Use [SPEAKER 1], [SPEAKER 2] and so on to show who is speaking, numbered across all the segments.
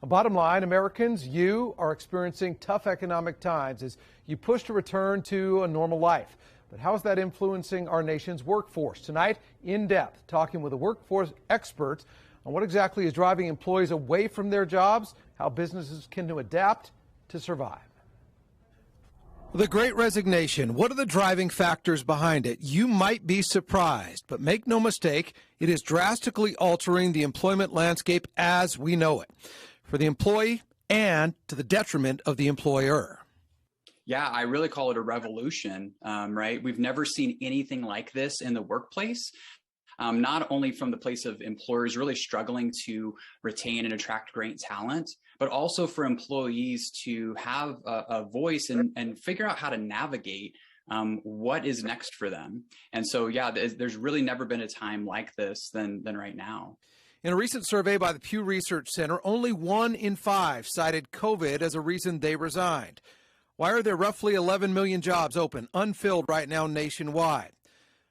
[SPEAKER 1] Bottom line, Americans, you are experiencing tough economic times as you push to return to a normal life. But how is that influencing our nation's workforce? Tonight, in depth, talking with a workforce expert on what exactly is driving employees away from their jobs, how businesses can adapt to survive. The Great Resignation, what are the driving factors behind it? You might be surprised, but make no mistake, it is drastically altering the employment landscape as we know it, for the employee and to the detriment of the employer.
[SPEAKER 2] Yeah, I really call it a revolution, right? We've never seen anything like this in the workplace. Not only from the place of employers really struggling to retain and attract great talent, but also for employees to have a voice and figure out how to navigate what is next for them. And so, yeah, there's really never been a time like this than right now.
[SPEAKER 1] In a recent survey by the Pew Research Center, only 1 in 5 cited COVID as a reason they resigned. Why are there roughly 11 million jobs open, unfilled right now nationwide?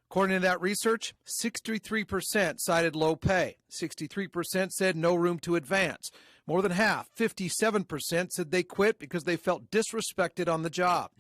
[SPEAKER 1] According to that research, 63% cited low pay. 63% said no room to advance. More than half, 57%, said they quit because they felt disrespected on the job.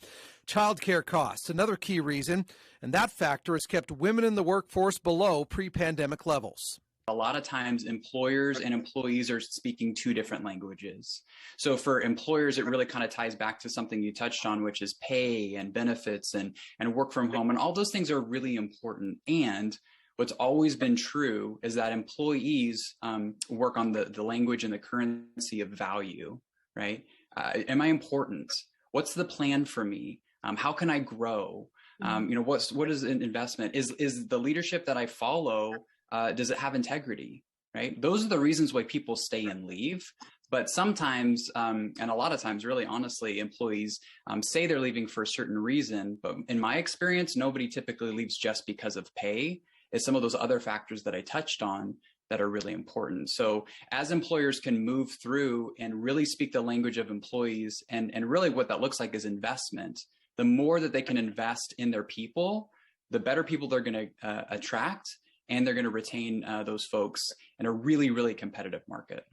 [SPEAKER 1] Childcare costs, another key reason, and that factor has kept women in the workforce below pre-pandemic levels.
[SPEAKER 2] A lot of times employers and employees are speaking two different languages. So for employers, it really kind of ties back to something you touched on, which is pay and benefits and work from home. And all those things are really important. And what's always been true is that employees work on the language and the currency of value, right? Am I important? What's the plan for me? How can I grow? What is an investment? Is the leadership that I follow, does it have integrity, right? Those are the reasons why people stay and leave. But sometimes, and a lot of times, really honestly, employees say they're leaving for a certain reason. But in my experience, nobody typically leaves just because of pay. It's some of those other factors that I touched on that are really important. So as employers can move through and really speak the language of employees, and really what that looks like is investment, the more that they can invest in their people, the better people they're going to attract, and they're going to retain those folks in a really, really competitive market.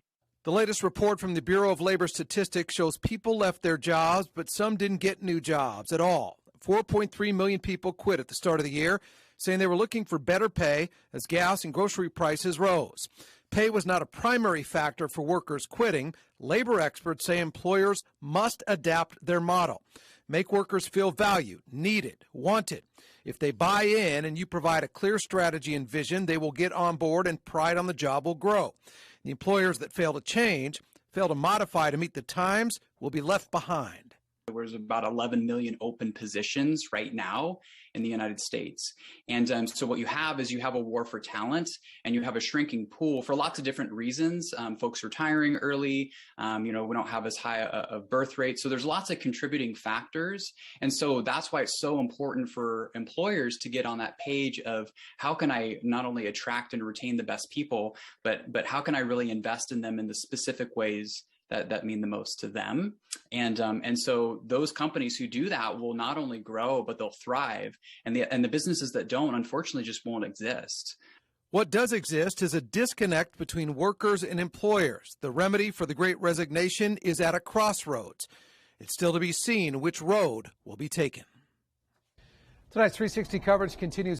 [SPEAKER 1] The latest report from the Bureau of Labor Statistics shows people left their jobs, but some didn't get new jobs at all. 4.3 million people quit at the start of the year, saying they were looking for better pay as gas and grocery prices rose. Pay was not a primary factor for workers quitting. Labor experts say employers must adapt their model, make workers feel valued, needed, wanted. If they buy in and you provide a clear strategy and vision, they will get on board and pride on the job will grow. The employers that fail to change, fail to modify to meet the times, will be left behind.
[SPEAKER 2] There's about 11 million open positions right now in the United States. And so what you have is you have a war for talent, and you have a shrinking pool for lots of different reasons. Folks retiring early, we don't have as high a birth rate. So there's lots of contributing factors. And so that's why it's so important for employers to get on that page of how can I not only attract and retain the best people, but how can I really invest in them in the specific ways that mean the most to them. And so those companies who do that will not only grow, but they'll thrive. And the businesses that don't, unfortunately, just won't exist.
[SPEAKER 1] What does exist is a disconnect between workers and employers. The remedy for the Great Resignation is at a crossroads. It's still to be seen which road will be taken. Tonight's 360 coverage continues.